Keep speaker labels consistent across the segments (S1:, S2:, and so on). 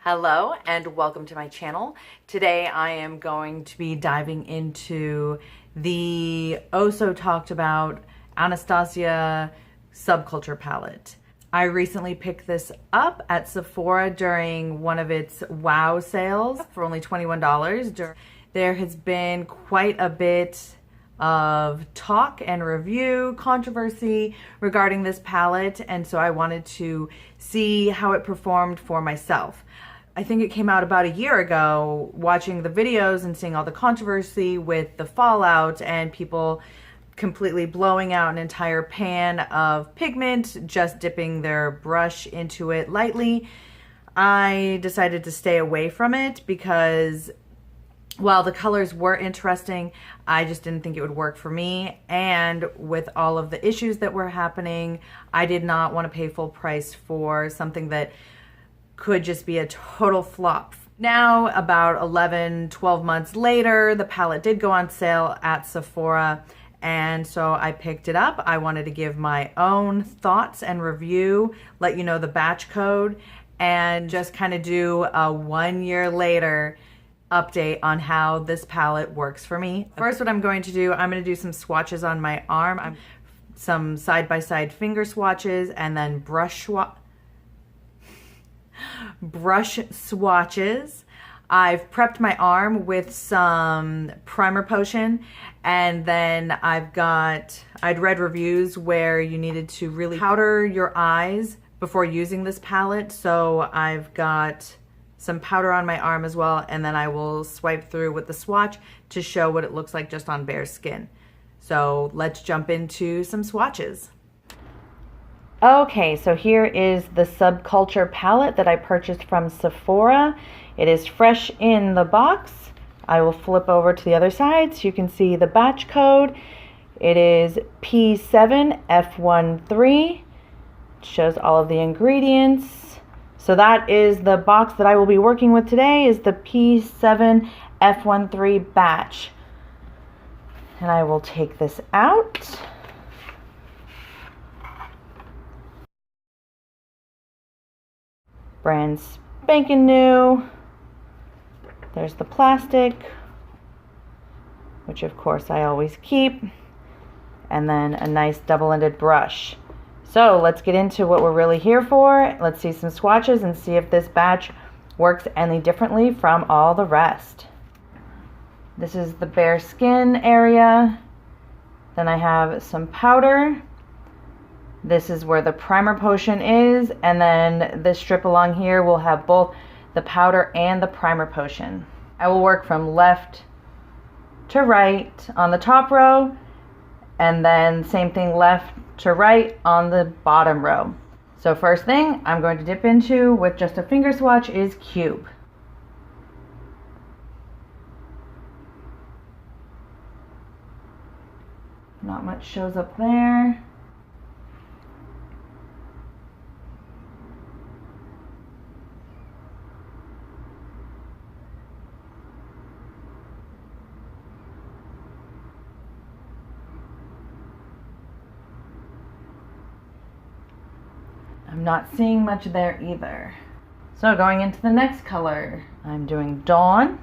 S1: Hello and welcome to my channel. Today I am going to be diving into the so talked about Anastasia Subculture palette. I recently picked this up at Sephora during one of its WOW sales for only $21. There has been quite a bit of talk and review controversy regarding this palette, and so I wanted to see how it performed for myself. I think it came out about a year ago, watching the videos and seeing all the controversy with the fallout and people completely blowing out an entire pan of pigment, just dipping their brush into it lightly. I decided to stay away from it because while the colors were interesting, I just didn't think it would work for me. And with all of the issues that were happening, I did not want to pay full price for something that could just be a total flop. Now, about 11, 12 months later, the palette did go on sale at Sephora, and so I picked it up. I wanted to give my own thoughts and review, let you know the batch code, and just kind of do a 1 year later update on how this palette works for me. First, what I'm going to do, I'm going to do some swatches on my arm, some side-by-side finger swatches, and then brush swatches. I've prepped my arm with some primer potion, and then I'd read reviews where you needed to really powder your eyes before using this palette, so I've got some powder on my arm as well, and then I will swipe through with the swatch to show what it looks like just on bare skin. So let's jump into some swatches. Okay, so here is the Subculture palette that I purchased from Sephora. It is fresh in the box. I will flip over to the other side so you can see the batch code. It is P7F13. It shows all of the ingredients. So that is the box that I will be working with today, is the P7F13 batch. And I will take this out. Brand spanking new. There's the plastic, which of course I always keep, and then a nice double-ended brush. So let's get into what we're really here for. Let's see some swatches and see if this batch works any differently from all the rest. This is the bare skin area. Then I have some powder. This is where the primer potion is, and then this strip along here will have both the powder and the primer potion. I will work from left to right on the top row, and then same thing left to right on the bottom row. So first thing I'm going to dip into with just a finger swatch is Cube. Not much shows up there. I'm not seeing much there either. So going into the next color, I'm doing Dawn.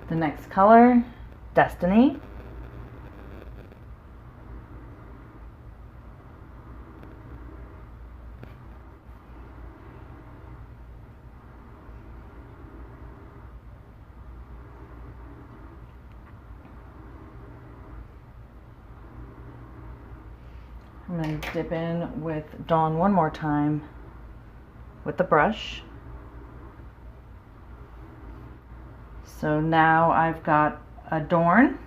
S1: The next color, Destiny. I'm going to dip in with Dawn one more time with the brush. So now I've got Adorn.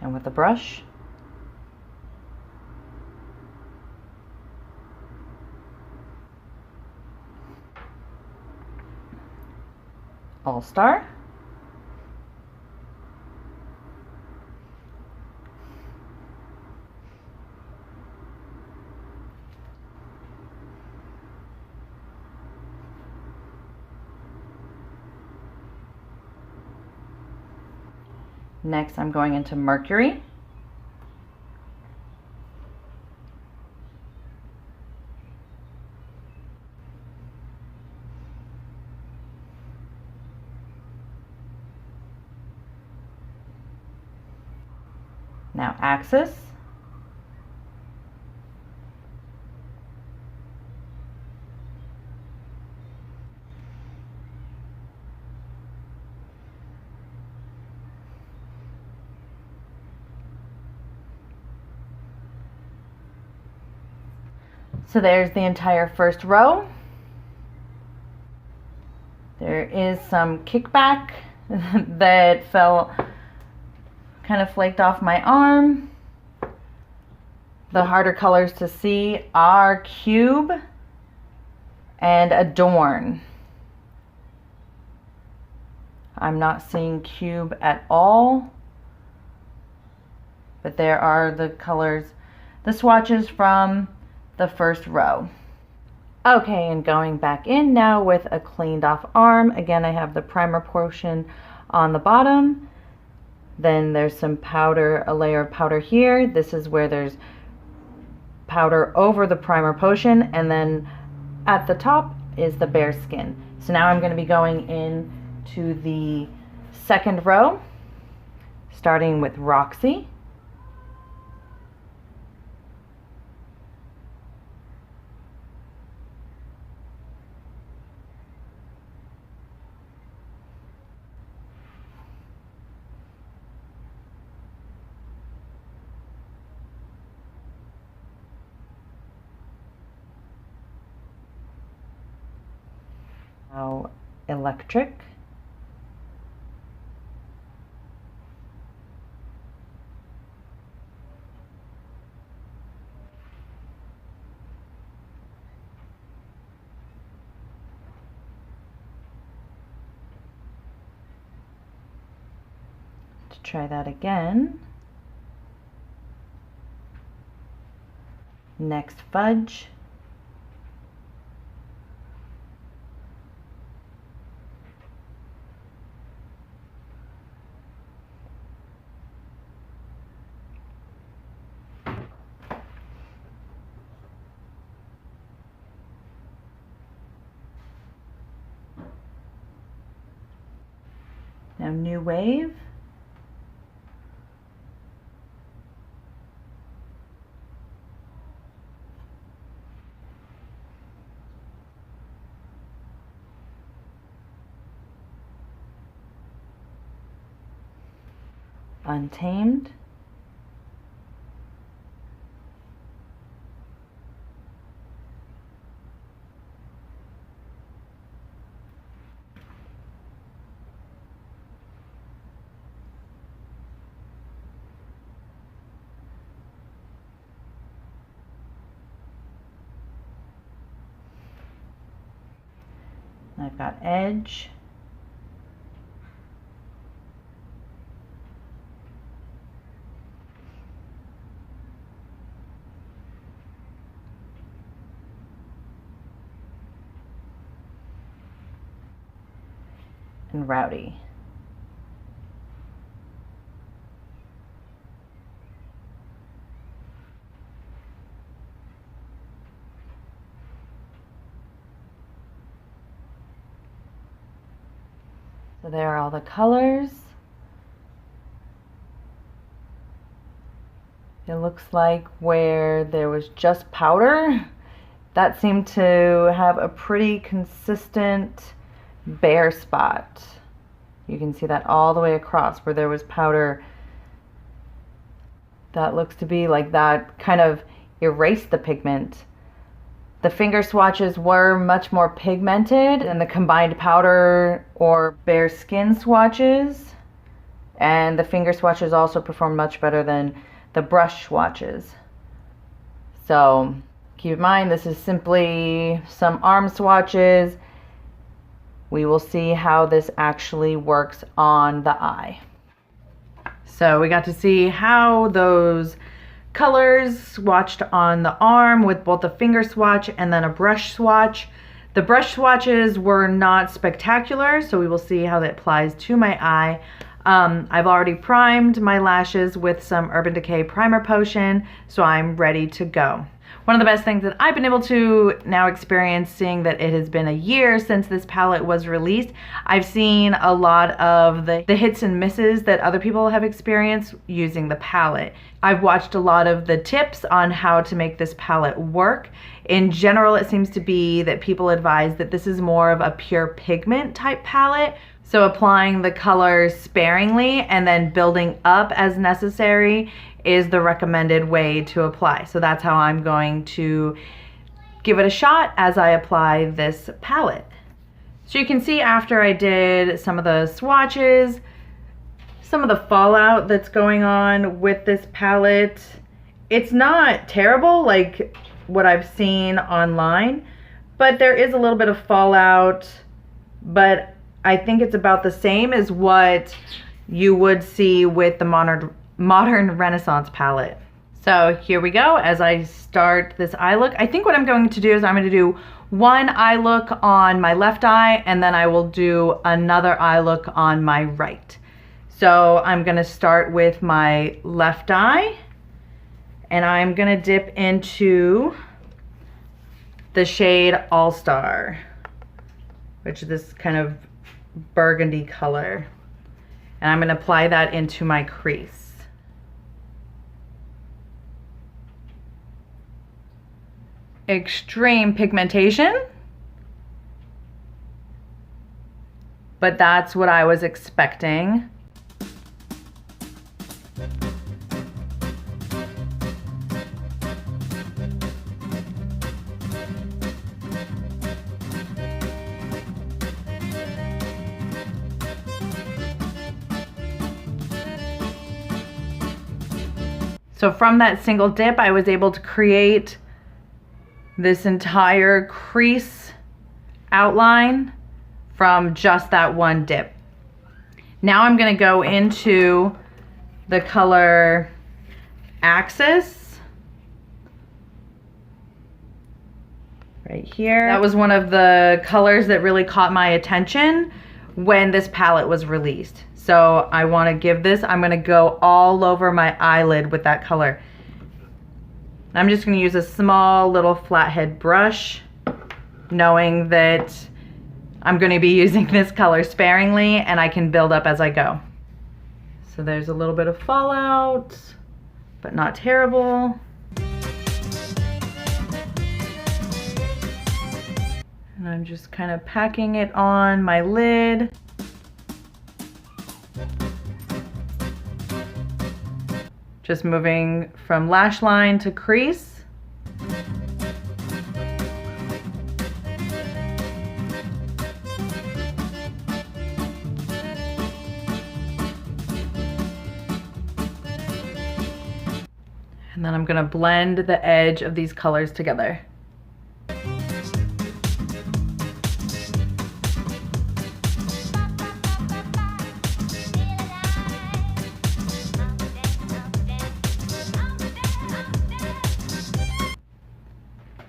S1: And with the brush, All-Star. Next, I'm going into Mercury. Now Axis. So there's the entire first row. There is some kickback that fell, kind of flaked off my arm. The harder colors to see are Cube and Adorn. I'm not seeing Cube at all, but there are the colors, the swatches from the first row. Okay, and going back in now with a cleaned off arm. Again, I have the primer portion on the bottom. Then there's some powder, a layer of powder here. This is where there's powder over the primer portion, and then at the top is the bare skin. So now I'm going to be going in to the second row, starting with Roxy. Now Electric. To try that again. Next Fudge. Now New Wave. Untamed. I've got Edge. And Rowdy. So there are all the colors. It looks like where there was just powder, that seemed to have a pretty consistent bare spot. You can see that all the way across where there was powder. That looks to be like that kind of erased the pigment. The finger swatches were much more pigmented than the combined powder or bare skin swatches. And the finger swatches also performed much better than the brush swatches. So keep in mind, this is simply some arm swatches. we will see how this actually works on the eye. So we got to see how those colors swatched on the arm with both a finger swatch and then a brush swatch. The brush swatches were not spectacular, so we will see how that applies to my eye. I've already primed my lashes with some Urban Decay primer potion, so I'm ready to go. One of the best things that I've been able to now experience, seeing that it has been a year since this palette was released, I've seen a lot of the hits and misses that other people have experienced using the palette. I've watched a lot of the tips on how to make this palette work. In general, it seems to be that people advise that this is more of a pure pigment type palette, so applying the colors sparingly and then building up as necessary is the recommended way to apply. So that's how I'm going to give it a shot as I apply this palette. So you can see after I did some of the swatches, some of the fallout that's going on with this palette. It's not terrible like what I've seen online, but there is a little bit of fallout, but I think it's about the same as what you would see with the Modern Renaissance palette. So here we go. As I start this eye look, I think what I'm going to do is I'm going to do one eye look on my left eye, and then I will do another eye look on my right. So I'm going to start with my left eye, and I'm going to dip into the shade All Star, which is this kind of burgundy color. And I'm going to apply that into my crease. Extreme pigmentation, but that's what I was expecting. So from that single dip, I was able to create this entire crease outline from just that one dip. Now I'm going to go into the color Axis right here. That was one of the colors that really caught my attention when this palette was released. So I want to give this, I'm going to go all over my eyelid with that color. I'm just going to use a small little flathead brush, knowing that I'm going to be using this color sparingly and I can build up as I go. So there's a little bit of fallout, but not terrible. And I'm just kind of packing it on my lid. Just moving from lash line to crease. And then I'm going to blend the edge of these colors together.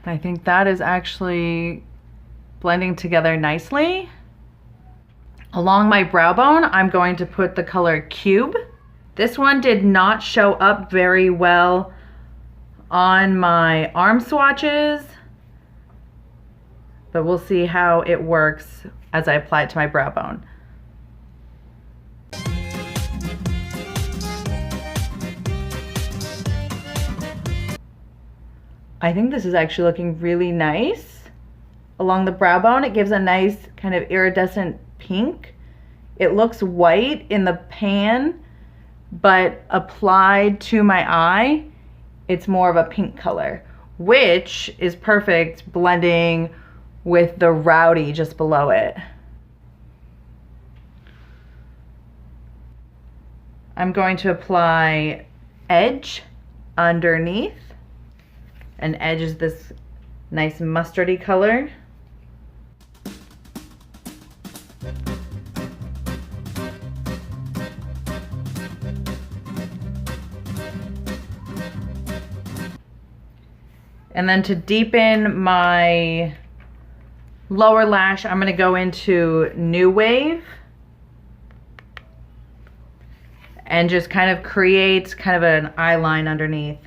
S1: I think that is actually blending together nicely. Along my brow bone, I'm going to put the color Cube. This one did not show up very well on my arm swatches, but we'll see how it works as I apply it to my brow bone. I think this is actually looking really nice. Along the brow bone, it gives a nice kind of iridescent pink. It looks white in the pan, but applied to my eye, it's more of a pink color, which is perfect blending with the Rowdy just below it. I'm going to apply Edge underneath. And Edge is this nice mustardy color. And then to deepen my lower lash, I'm gonna go into New Wave and just kind of create kind of an eye line underneath.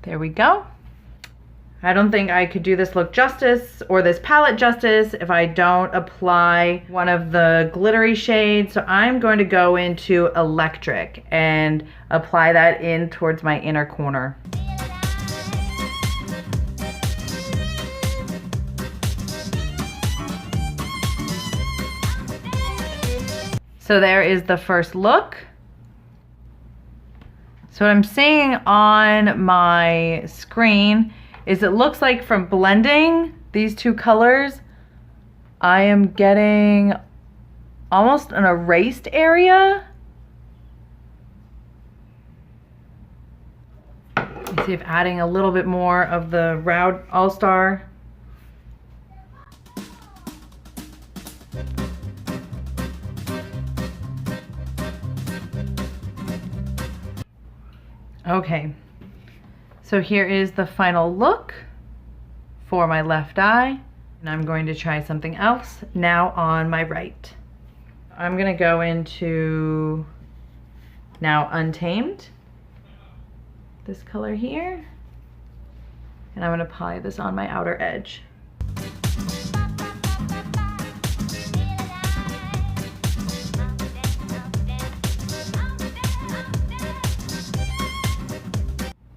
S1: There we go. I don't think I could do this look justice or this palette justice if I don't apply one of the glittery shades. So I'm going to go into Electric and apply that in towards my inner corner. So there is the first look. So what I'm seeing on my screen is it looks like from blending these two colors, I am getting almost an erased area. Let's see if adding a little bit more of the Round All-Star. Okay. So here is the final look for my left eye, and I'm going to try something else now on my right. I'm gonna go into now Untamed, this color here, and I'm gonna apply this on my outer edge.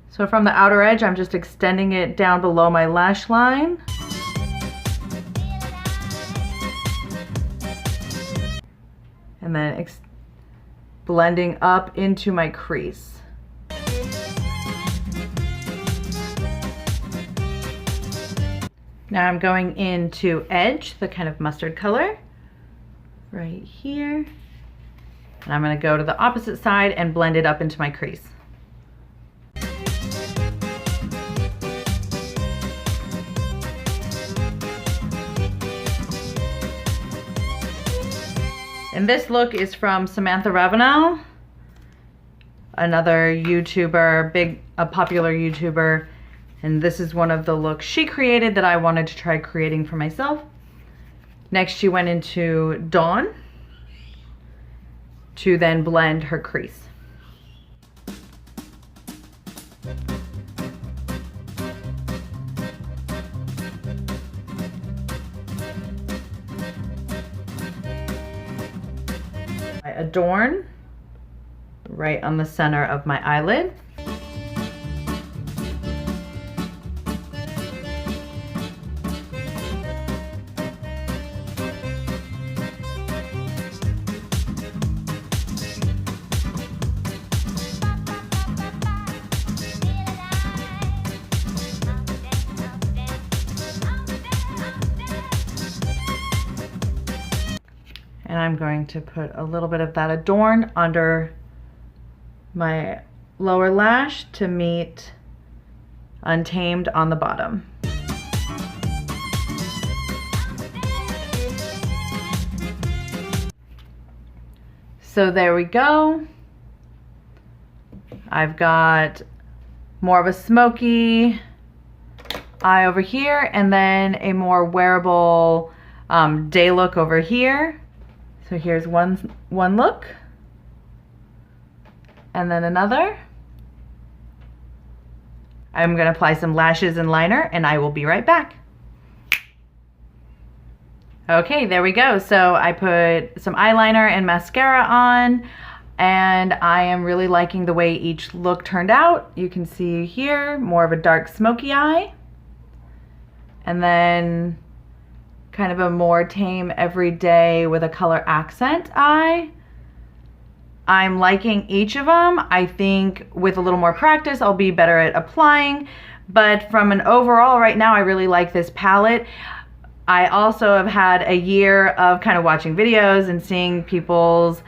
S1: So from the outer edge, I'm just extending it down below my lash line. And then blending up into my crease. Now I'm going into Edge, the kind of mustard color, right here. And I'm gonna go to the opposite side and blend it up into my crease. And this look is from Samantha Ravenel, another YouTuber, a popular YouTuber. And this is one of the looks she created that I wanted to try creating for myself. Next, she went into Dawn to then blend her crease. I adorn right on the center of my eyelid. And I'm going to put a little bit of that adorn under my lower lash to meet Untamed on the bottom. So there we go. I've got more of a smoky eye over here and then a more wearable day look over here. So here's one look, and then another. I'm gonna apply some lashes and liner, and I will be right back. Okay, there we go. So I put some eyeliner and mascara on, and I am really liking the way each look turned out. You can see here, more of a dark smoky eye, and then kind of a more tame everyday with a color accent eye. I'm liking each of them. I think with a little more practice, I'll be better at applying, but from an overall right now, I really like this palette. I also have had a year of kind of watching videos and seeing people's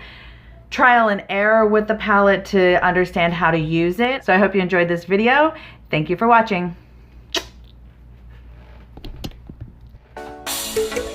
S1: trial and error with the palette to understand how to use it. So I hope you enjoyed this video. Thank you for watching. Bye.